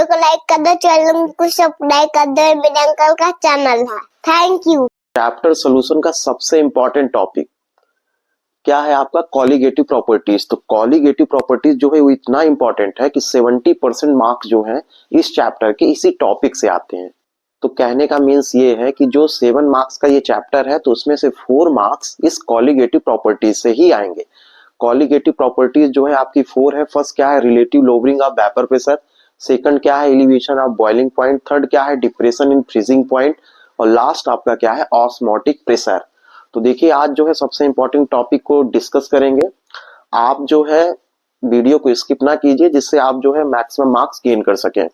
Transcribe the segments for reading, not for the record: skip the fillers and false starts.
Video को like कर दो, चैनल को सब्सक्राइब कर दो, मेरे अंकल का चैनल है। Thank you. चैप्टर सॉल्यूशन का सबसे इंपॉर्टेंट टॉपिक क्या है आपका? Colligative properties. तो कॉलिगेटिव प्रॉपर्टीज जो है वो इतना इंपॉर्टेंट है कि 70% मार्क्स जो है इस चैप्टर के इसी टॉपिक से आते हैं। तो कहने का मीन्स ये है कि जो 7 मार्क्स का ये चैप्टर है तो उसमें से 4 मार्क्स इस कॉलिगेटिव प्रॉपर्टीज से ही आएंगे। कॉलिगेटिव प्रॉपर्टीज जो है आपकी 4 है। फर्स्ट क्या है? Relative lowering of vapour pressure. Second क्या है? Elevation of boiling point. Third क्या है? Depression in freezing point. और लास्ट आपका क्या है? Osmotic pressure. तो देखिए आज जो है सबसे इंपॉर्टेंट टॉपिक को डिस्कस करेंगे। आप जो है वीडियो को स्किप ना कीजिए जिससे आप जो है मैक्सिमम मार्क्स गेन कर सकें।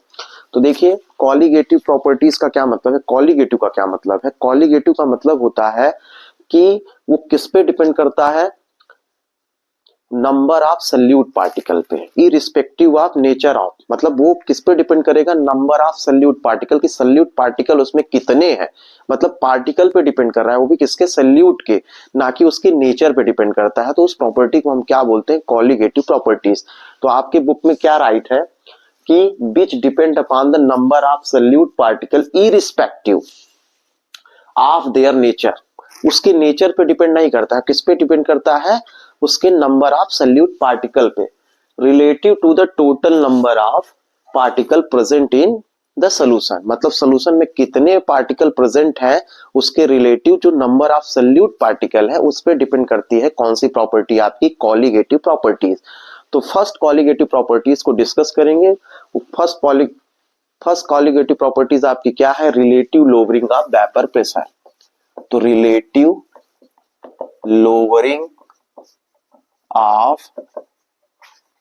तो देखिए कॉलिगेटिव प्रॉपर्टीज का क्या मतलब है? कॉलिगेटिव का क्या मतलब है? कॉलिगेटिव का मतलब होता है कि वो किस पे डिपेंड करता है? नंबर ऑफ सल्यूट पार्टिकल पे, इरिस्पेक्टिव ऑफ नेचर ऑफ। मतलब वो किस पे डिपेंड करेगा? नंबर ऑफ सल्यूट पार्टिकल की सल्यूट पार्टिकल उसमें कितने हैं। मतलब पार्टिकल पे डिपेंड कर रहा है, वो भी किसके? सल्यूट के, ना कि उसके नेचर पे डिपेंड करता है। तो उस प्रॉपर्टी को हम क्या बोलते हैं? Colligative properties. तो आपके बुक में क्या राइट है कि which depend upon the number of solute particle irrespective of their nature. उसके नेचर पे डिपेंड नहीं करता है, किस पे डिपेंड करता है? उसके नंबर ऑफ सल्यूट पार्टिकल पे, relative to the total number of particle present in the solution. मतलब सोल्यूशन में कितने पार्टिकल प्रेजेंट है उसके रिलेटिव जो नंबर ऑफ सल्यूट पार्टिकल है उस पे डिपेंड करती है कौन सी प्रॉपर्टी? आपकी कॉलिगेटिव प्रॉपर्टीज। तो फर्स्ट कॉलिगेटिव प्रॉपर्टीज को डिस्कस करेंगे। फर्स्ट कॉलिगेटिव प्रॉपर्टीज आपकी क्या है? Relative lowering of vapour pressure. तो relative lowering of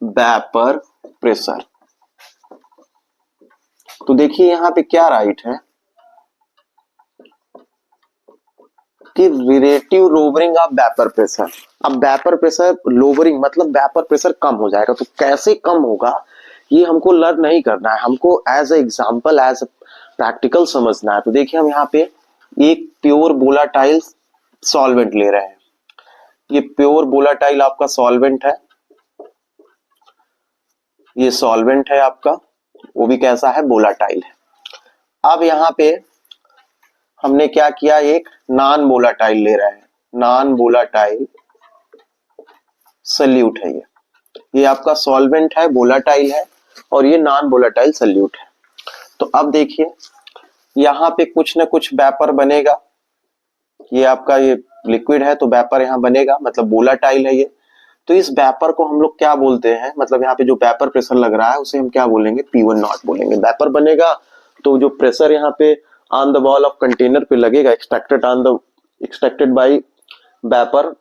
vapour pressure. तो देखिए यहां पे क्या राइट है कि relative lowering of vapour pressure. अब वेपर प्रेशर लोवरिंग मतलब वेपर प्रेशर कम हो जाएगा। तो कैसे कम होगा ये हमको लर्न नहीं करना है, हमको as a example as a practical समझना है। तो देखिए हम यहाँ पे एक प्योर वोलाटाइल सॉल्वेंट ले रहे हैं। ये प्योर वोलाटाइल आपका सॉल्वेंट है, ये सॉल्वेंट है आपका, वो भी कैसा है? वोलाटाइल है। अब यहाँ पे हमने क्या किया? एक नॉन वोलाटाइल ले रहे हैं, नॉन वोलाटाइल सल्यूट है। ये आपका सॉल्वेंट है, वोलाटाइल है, और ये नॉन वोलाटाइल सल्यूट है। तो अब देखिए यहाँ पे कुछ ना कुछ वेपर बनेगा। ये आपका ये लिक्विड है तो वेपर यहाँ बनेगा, मतलब वोलाटाइल है ये। तो इस वेपर को हम लोग क्या बोलते हैं? मतलब यहाँ पे जो वेपर प्रेशर लग रहा है उसे हम क्या बोलेंगे? P1 नॉट बोलेंगे। वेपर बनेगा तो जो प्रेशर यहाँ पे on the wall of container पे लगेगा, extracted bye vapour,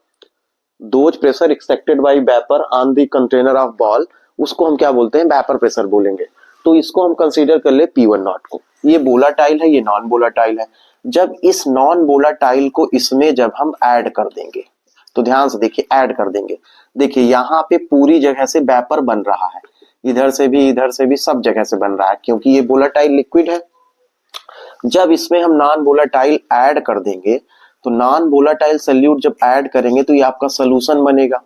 those pressure extracted bye vapour on the container of ball, उसको हम क्या बोलते हैं? वेपर प्रेशर बोलेंगे। तो इसको हम कंसीडर कर ले P1 नॉट को। ये वोलाटाइल है, ये नॉन वोलाटाइल है। जब इस नॉन वोलाटाइल को इसमें जब हम ऐड कर देंगे, तो ध्यान से देखिए, ऐड कर देंगे। देखिए यहाँ पे पूरी जगह से वेपर बन रहा है, इधर से भी सब जगह से बन रहा है, क्योंकि ये वोलाटाइल लिक्विड है। जब इसमें हम नॉन वोलाटाइल ऐड कर देंगे तो नॉन वोलाटाइल सल्यूट जब ऐड करेंगे तो ये आपका सोल्यूशन बनेगा।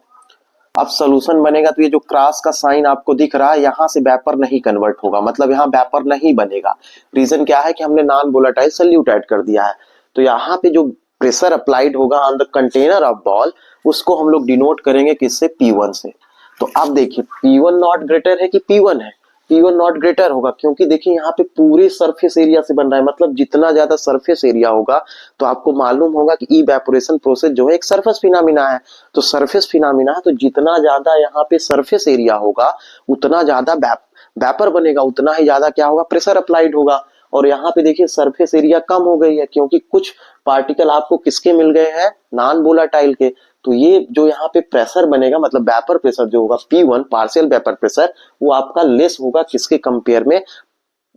अब सोल्यूशन बनेगा तो ये जो क्रॉस का साइन आपको दिख रहा है यहाँ से वेपर नहीं कन्वर्ट होगा, मतलब यहाँ वेपर नहीं बनेगा। रीजन क्या है कि हमने नॉन वोलाटाइल सल्यूट ऐड कर दिया है। तो यहाँ पे जो प्रेशर अप्लाइड होगा on the container of ball उसको हम लोग डिनोट करेंगे किससे? P1 से। तो अब देखिए P1 नॉट ग्रेटर है कि P1 है? P1 नॉट ग्रेटर होगा, क्योंकि देखिए यहाँ पे पूरे सरफेस एरिया से बन रहा है। मतलब जितना ज्यादा सरफेस एरिया होगा तो आपको मालूम होगा कि इवेपोरेशन प्रोसेस जो है एक सरफेस फिनोमिना है। तो सरफेस फिनोमिना है तो जितना ज्यादा यहाँ पे सरफेस एरिया होगा उतना ज्यादा वेपर बनेगा, उतना ही ज्यादा क्या होगा? प्रेशर अप्लाइड होगा। और यहाँ पे देखिए सरफेस एरिया कम हो गई है क्योंकि कुछ पार्टिकल आपको किसके मिल गए हैं? नॉन वोलाटाइल के। तो ये जो यहाँ पे प्रेशर बनेगा, मतलब वेपर प्रेशर जो होगा P1 पार्शियल वेपर प्रेशर, वो आपका लेस होगा किसके कंपेयर में?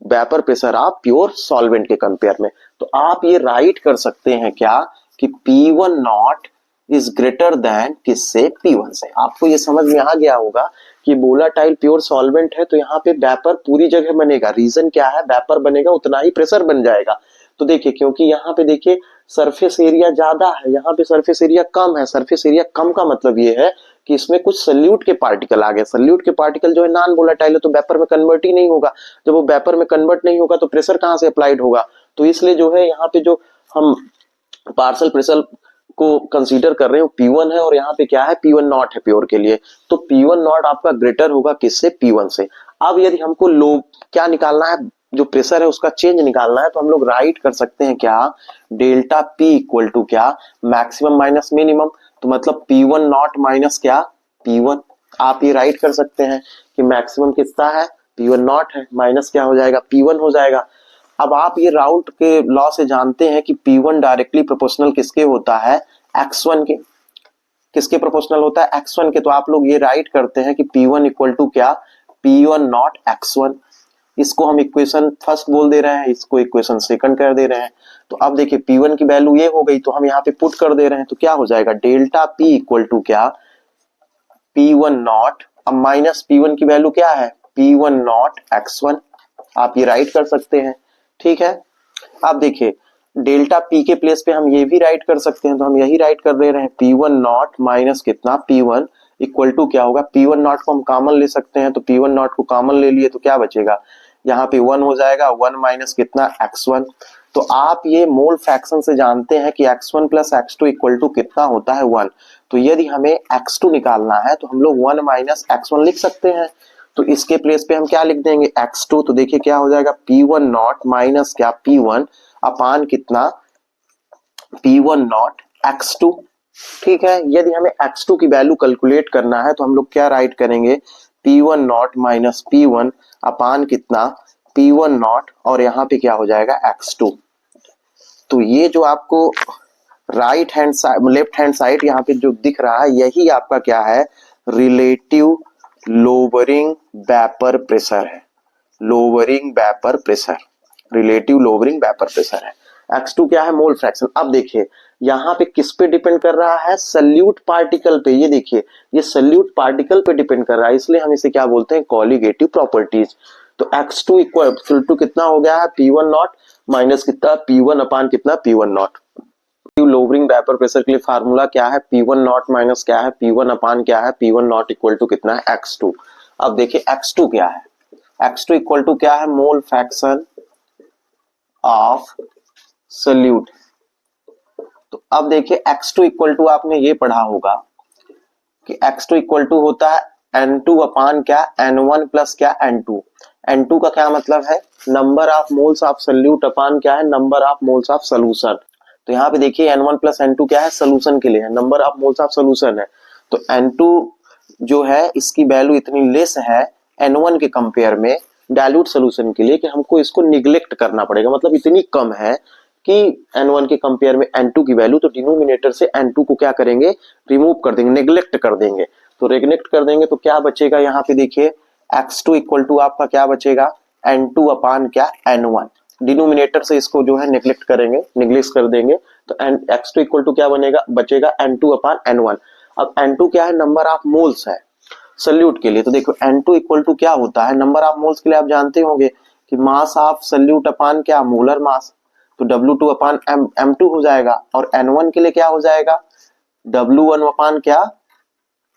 Vapour pressure of pure solvent के कंपेयर में। तो आप ये राइट कर सकते हैं क्या कि P1 not is greater than किससे? P1 से। आपको ये समझ में आ गया होगा कि वोलाटाइल प्योर सॉल्वेंट है तो यहाँ पे वेपर पूरी जगह बनेगा। रीजन क्या है? वेपर बनेगा उतना ही प्रेशर बन जाएगा। तो देखिए क्योंकि यहाँ पे देखिए सरफेस एरिया ज्यादा है, यहाँ पे सरफेस एरिया कम है। सरफेस एरिया कम का मतलब ये है कि इसमें कुछ सल्यूट के पार्टिकल आ गए। सल्यूट के पार्टिकल जो है नॉन वोलेटाइल है, तो वेपर में कन्वर्ट ही नहीं होगा। जब वो वेपर में कन्वर्ट नहीं होगा तो प्रेशर कहां से अप्लाइड होगा। तो इसलिए जो है यहाँ पे जो हम पार्शियल प्रेशर को कंसीडर कर रहे हो P1 है, और यहाँ पे क्या है P1 नॉट है प्योर के लिए। तो P1 नॉट आपका ग्रेटर होगा किससे, P1 से। अब यदि हमको लो क्या निकालना है, जो प्रेशर है उसका चेंज निकालना है, तो हम लोग राइट कर सकते हैं क्या, डेल्टा P इक्वल टू क्या, मैक्सिमम माइनस मिनिमम। तो मतलब P1 नॉट माइनस क्या, P1। आप ये राइट कर सकते हैं कि मैक्सिमम कितना है, P1 नॉट है, माइनस क्या हो जाएगा, P1 हो जाएगा। अब आप ये राउट के लॉ से जानते हैं कि P1 डायरेक्टली प्रोपोर्शनल किसके होता है, X1 के। किसके प्रोपोर्शनल होता है, X1 के। तो आप लोग ये राइट करते हैं कि P1 इक्वल टू क्या, P1 नॉट X1। इसको हम इक्वेशन फर्स्ट बोल दे रहे हैं, इसको इक्वेशन सेकंड कर दे रहे हैं। तो अब देखिए P1 की वैल्यू ये हो गई, तो हम यहाँ पे पुट कर दे रहे हैं, तो क्या हो जाएगा, डेल्टा P इक्वल टू क्या, P1 नॉट, अब माइनस P1 की वैल्यू क्या है, P1 नॉट X1। आप ये राइट कर सकते हैं, ठीक है। अब देखिए डेल्टा P के प्लेस पे हम ये भी राइट कर सकते हैं, तो हम यही राइट कर दे रहे हैं, P1 नॉट माइनस कितना, P1 इक्वल टू क्या होगा, P1 नॉट को हम कॉमन ले सकते हैं, तो P1 नॉट को कॉमन ले लिए तो क्या बचेगा, यहाँ पे 1 हो जाएगा, 1 माइनस कितना, X1। तो आप ये मोल फ्रैक्शन से जानते हैं कि X1 plus X2 equal to कितना होता है, 1। तो यदि हमें X2 निकालना है तो हम लोग 1 माइनस X1 लिख सकते हैं। तो इसके प्लेस पे हम क्या लिख देंगे, X2। तो देखिए क्या हो जाएगा, P1 नॉट माइनस क्या, P1 अपान कितना, P1 नॉट X2। ठीक है, यदि हमें X2 की वैल्यू कैलकुलेट करना है तो हम लोग क्या राइट करेंगे, P1 नॉट माइनस P1 अपान कितना, P1 नॉट, और यहाँ पे क्या हो जाएगा, X2। तो ये जो आपको right hand side, left hand side यहाँ पे जो दिख रहा है, यही आपका क्या है, रिलेटिव लोअरिंग वेपर प्रेशर है। Lowering vapour pressure, relative lowering vapour pressure है। X2 क्या है, मोल फ्रैक्शन। अब देखिए यहाँ पे किस पे डिपेंड कर रहा है, सल्यूट पार्टिकल पे। ये देखिए ये सल्यूट पार्टिकल पे डिपेंड कर रहा है, इसलिए हम इसे क्या बोलते हैं, कॉलिगेटिव प्रॉपर्टीज। तो X2 इक्वल टू कितना हो गया है, P1 नॉट माइनस कितना, P1 अपान कितना, P1 not. Lowering vapour pressure के लिए फार्मूला क्या है, P1 नॉट माइनस क्या है, P1 अपान क्या है, P1 नॉट इक्वल टू कितना है, X2। अब देखिए X2 क्या है, X2 इक्वल टू क्या है, मोल फ्रैक्शन ऑफ सल्यूट। तो अब देखिए X2 इक्वल टू आपने ये पढ़ा होगा कि X2 इक्वल टू होता है N2 अपान क्या, N1 प्लस क्या, N2। N2 का क्या मतलब है, number of moles of solute upon क्या है, number of moles of solution. तो यहाँ पे देखिए N1 प्लस N2 क्या है, सोल्यूशन के लिए है, number of moles of solution है। तो N2 जो है इसकी वैल्यू इतनी लेस है N1 के कंपेयर में डाइल्यूट सोल्यूशन के लिए कि हमको इसको निग्लेक्ट करना पड़ेगा। मतलब इतनी कम है कि N1 के कंपेयर में N2 की वैल्यू, तो डिनोमिनेटर से N2 को क्या करेंगे, रिमूव कर देंगे, नेग्लेक्ट कर देंगे। तो नेग्लेक्ट कर देंगे तो क्या बचेगा, यहाँ पे देखिए X2 इक्वल टू आपका क्या बचेगा, N2 अपान क्या, N1। डिनोमिनेटर से इसको जो है नेग्लेक्ट करेंगे, निग्लेक्ट कर देंगे, तो X2 इक्वल टू क्या बनेगा, बचेगा N2 अपान N1। अब N2 क्या है, नंबर ऑफ मोल्स है सल्यूट के लिए। तो देखो N2 इक्वल टू क्या होता है, नंबर ऑफ मोल्स के लिए आप जानते होंगे कि मास ऑफ सल्यूट अपान क्या, मोलर मास। तो W2 अपान M2 हो जाएगा, और N1 के लिए क्या हो जाएगा, W1 अपान क्या,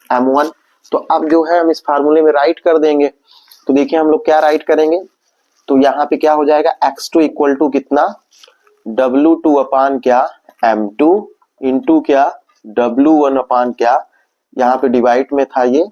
M1। तो अब जो है हम इस फार्मूले में राइट कर देंगे। तो देखिए हम लोग क्या राइट करेंगे, तो यहाँ पे क्या हो जाएगा, X2 इक्वल टू कितना, W2 अपान क्या, M2 इंटू क्या, W1 अपान क्या, यहाँ पे डिवाइड में था ये,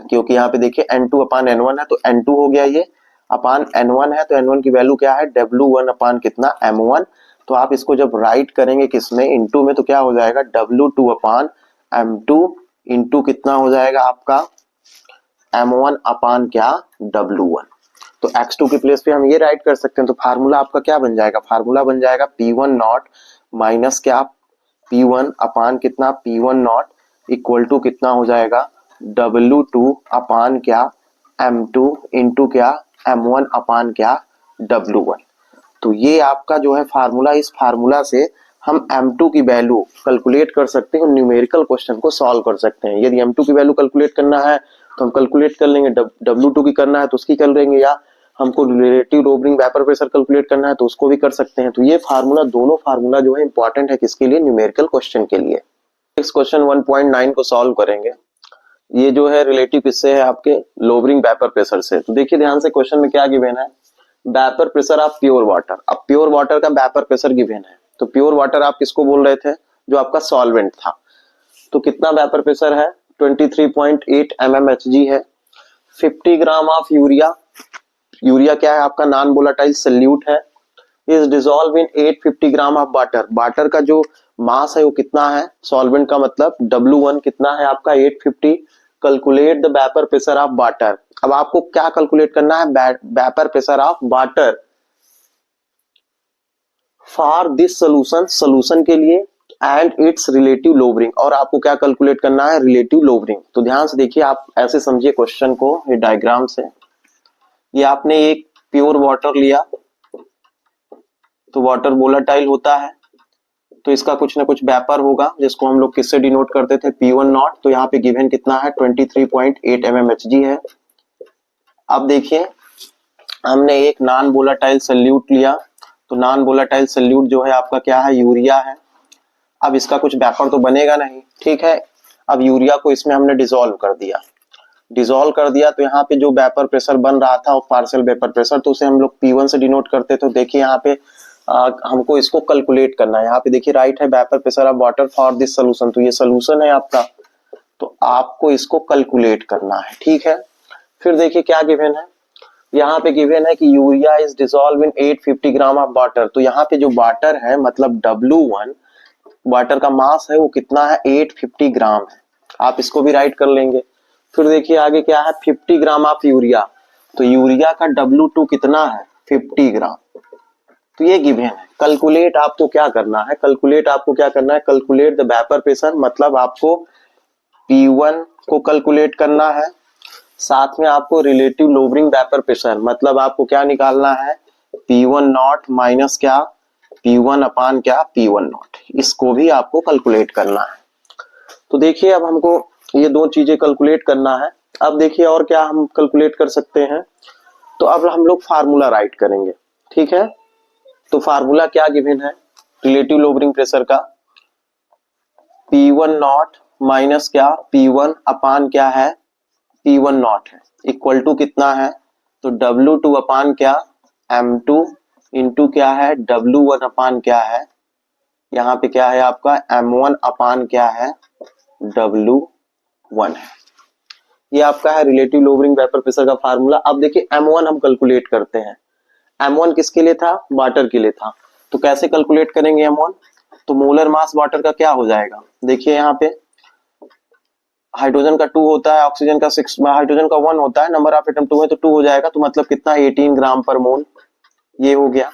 क्योंकि यहाँ पे देखिए N2 अपान N1 है, तो N2 हो गया ये, अपान N1 है, तो N1 की वैल्यू क्या है, W1 अपान कितना, M1। तो आप इसको जब राइट करेंगे किसमें, इंटू में, तो क्या हो जाएगा, W2 अपान M2 इंटू कितना हो जाएगा आपका, M1 अपान क्या, W1। तो X2 के प्लेस पे हम ये राइट कर सकते हैं। तो फार्मूला आपका क्या बन जाएगा, फार्मूला बन जाएगा P1 नॉट माइनस क्या, P1 अपान कितना, P1 नॉट इक्वल टू कितना हो जाएगा, W2 अपान क्या, M2 इंटू क्या, M1 अपान क्या, W1। तो ये आपका जो है फार्मूला, इस फार्मूला से हम M2 की वैल्यू कैलकुलेट कर सकते हैं, न्यूमेरिकल क्वेश्चन को सॉल्व कर सकते हैं। यदि M2 की वैल्यू कैलकुलेट करना है तो हम कैलकुलेट कर लेंगे, W2 की करना है तो उसकी कर लेंगे, या हमको relative lowering vapour pressure calculate करना है तो उसको भी कर सकते हैं। तो ये फार्मूला, दोनों फार्मूला जो है इंपॉर्टेंट है किसके लिए, न्यूमेरिकल क्वेश्चन के लिए। नेक्स्ट क्वेश्चन 1.9 को सॉल्व करेंगे। ये जो है रिलेटिव किससे है, आपके लोअरिंग वेपर प्रेशर से। तो देखिए ध्यान से क्वेश्चन में क्या गिवन है, vapour pressure of pure water. अब प्योर वाटर का वेपर प्रेशर गिवन है, तो प्योर वाटर आप किसको बोल रहे थे, जो आपका सॉल्वेंट था। तो कितना वेपर प्रेशर है, 23.8 mmHg है। 50 ग्राम ऑफ यूरिया, यूरिया क्या है आपका नॉन वोलेटाइल सॉल्यूट है, is dissolve in 850 gram of water. Water का जो मास है वो कितना है, सॉल्वेंट का मतलब W1 कितना है आपका 850। Calculate the vapour pressure of water. अब आपको क्या कैलकुलेट करना है, vapour pressure of water for this solution, solution के लिए, एंड इट्स रिलेटिव लोवरिंग। और आपको क्या कैलकुलेट करना है, रिलेटिव लोवरिंग। तो ध्यान से देखिए, आप ऐसे समझिए क्वेश्चन को, ये डायग्राम से, ये आपने एक प्योर वाटर लिया, तो वाटर वोलेटाइल होता है, तो इसका कुछ ना कुछ वेपर होगा, जिसको हम लोग किससे डिनोट करते थे, P1 नॉट। तो यहाँ पे गिवन कितना है, 23.8 mmHg है। अब देखिए हमने एक नॉन वोलेटाइल सॉल्यूट लिया, तो नॉन वोलेटाइल सॉल्यूट जो है आपका क्या है, यूरिया है। अब इसका कुछ वेपर तो बनेगा नहीं, ठीक है। अब यूरिया को इसमें हमने डिसॉल्व कर दिया, तो यहाँ पे जो वेपर प्रेशर बन रहा था वो पार्शियल वेपर प्रेशर, तो उसे हम लोग P1 से डिनोट करते। तो देखिए यहाँ पे हमको इसको कैलकुलेट करना है। यहाँ पे देखिए राइट है vapour pressure of water for this solution, तो ये सोल्यूशन है आपका, तो आपको इसको कैलकुलेट करना है, ठीक है। फिर देखिए क्या गिवन है, यहाँ पे गिवन है कि urea is dissolve in 850 gram of water. तो यहाँ पे जो वाटर है मतलब W1, वाटर का मास है वो कितना है, 850 ग्राम है। आप इसको भी राइट कर लेंगे। फिर देखिए आगे क्या है, 50 ग्राम ऑफ यूरिया, तो यूरिया का W2 कितना है, 50 ग्राम। तो ये गिवन है। कैलकुलेट आपको क्या करना है, कैलकुलेट द वेपर प्रेशर, मतलब आपको P1 को कैलकुलेट करना है, साथ में आपको रिलेटिव लोवरिंग वेपर प्रेशर, मतलब आपको क्या निकालना है, P1 नॉट माइनस क्या, P1 अपान क्या, P1 नॉट। इसको भी आपको कैलकुलेट करना है। तो देखिए अब हमको ये दो चीजें कैलकुलेट करना है। अब देखिए और क्या हम कैलकुलेट कर सकते हैं, तो अब हम लोग फार्मूला राइट करेंगे, ठीक है। तो फार्मूला क्या गिवन है, रिलेटिव लोवरिंग प्रेशर का, P1 नॉट माइनस क्या, P1 अपान क्या है, P1 नॉट है, इक्वल टू कितना है, तो W2 अपान क्या, M2 इंटू क्या है, W1 अपान क्या है, यहाँ पे क्या है आपका M1 अपान क्या है, W1 है। ये आपका है रिलेटिव लोवरिंग वेपर प्रेशर का फार्मूला। अब देखिए M1 हम कैलकुलेट करते हैं। M1 किसके लिए था, वाटर के लिए था। तो कैसे कैलकुलेट करेंगे M1, तो मोलर मास वाटर का क्या हो जाएगा, देखिए यहाँ पे हाइड्रोजन का 2 होता है, ऑक्सीजन का 6, हाइड्रोजन का 1 होता है, नंबर ऑफ एटम 2 है तो 2 हो जाएगा, तो मतलब कितना 18 ग्राम पर मोल, ये हो गया।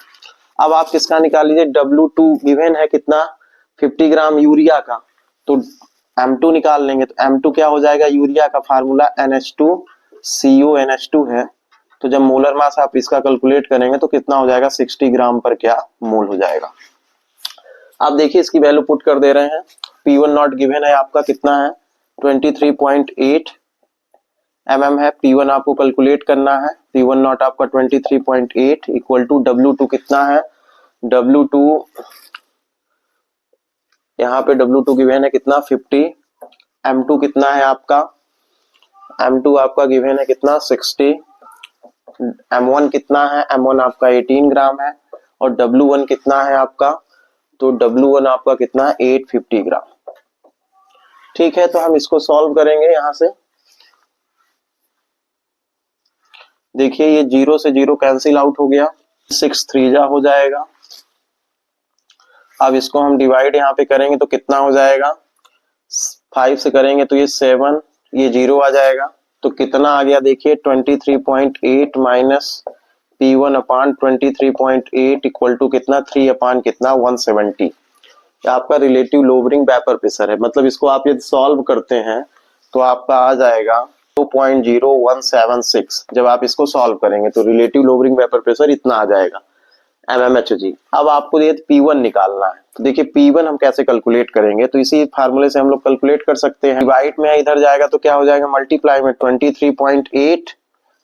अब आप किसका निकाल लीजिए, W2 गिवन है कितना, 50 ग्राम यूरिया का, तो M2 निकाल लेंगे। तो M2 क्या हो जाएगा, यूरिया का फार्मूला NH2CO NH2 है। तो जब मोलर मास आप इसका कैलकुलेट करेंगे तो कितना हो जाएगा, 60 ग्राम पर क्या मोल हो जाएगा। आप देखिए इसकी वैल्यू पुट कर दे रहे हैं। P1 नॉट गिवन है आपका कितना है, 23.8 mm है। P1 आपको कैलकुलेट करना है, P1 नॉट आपका 23.8 इक्वल टू W2 कितना है, W2 यहाँ पे W2 गिवन है कितना 50, M2 कितना है आपका, M2 आपका गिवन है कितना 60, M1 कितना है, M1 आपका 18 ग्राम है, और W1 कितना है आपका, तो W1 आपका कितना है 850 ग्राम। ठीक है, तो हम इसको सॉल्व करेंगे। यहां से देखिए ये 0 से 0 कैंसिल आउट हो गया, 6 3 जा हो जाएगा। अब इसको हम डिवाइड यहाँ पे करेंगे तो कितना हो जाएगा, 5 से करेंगे तो ये 7, ये 0 आ जाएगा, तो कितना आ गया देखिए 23.8 minus P1 upon 23.8 equal to कितना 3 अपान कितना 170। आपका रिलेटिव लोवरिंग वेपर प्रेशर है, मतलब इसको आप यदि सॉल्व करते हैं तो आपका आ जाएगा 2.0176। जब आप इसको सॉल्व करेंगे तो रिलेटिव लोवरिंग वेपर प्रेशर इतना आ जाएगा mmHg। अब आपको ये P1 निकालना है, तो देखिए P1 हम कैसे कैलकुलेट करेंगे, तो इसी फार्मूले से हम लोग कैलकुलेट कर सकते हैं। डिवाइड में इधर जाएगा तो क्या हो जाएगा, मल्टीप्लाई में 23.8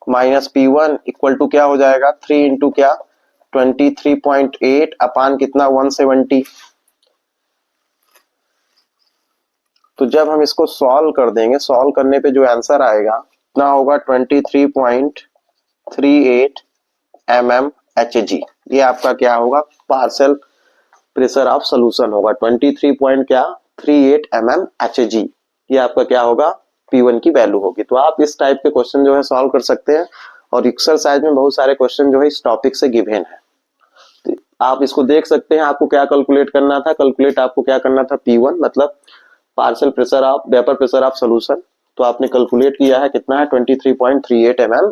माइनस P1 इक्वल टू क्या हो जाएगा 3 इंटू क्या 23.8 अपान कितना 170। तो जब हम इसको सॉल्व कर देंगे, सॉल्व करने पे जो आंसर आएगा ना होगा 23.38 mmHg। ये आपका क्या होगा, पार्शियल प्रेशर ऑफ सोल्यूशन होगा 23.38 mmHg। ये आपका क्या होगा, P1 की वैल्यू होगी। तो आप इस टाइप के क्वेश्चन जो है सॉल्व कर सकते हैं और एक्सरसाइज में बहुत सारे क्वेश्चन जो है इस टॉपिक से गिवन है। तो आप इसको देख सकते हैं। आपको क्या कैलकुलेट करना था, कैलकुलेट आपको क्या करना था, P1 मतलब partial pressure of vapour pressure of solution. तो आपने कैलकुलेट किया है, कितना है 23.38 mm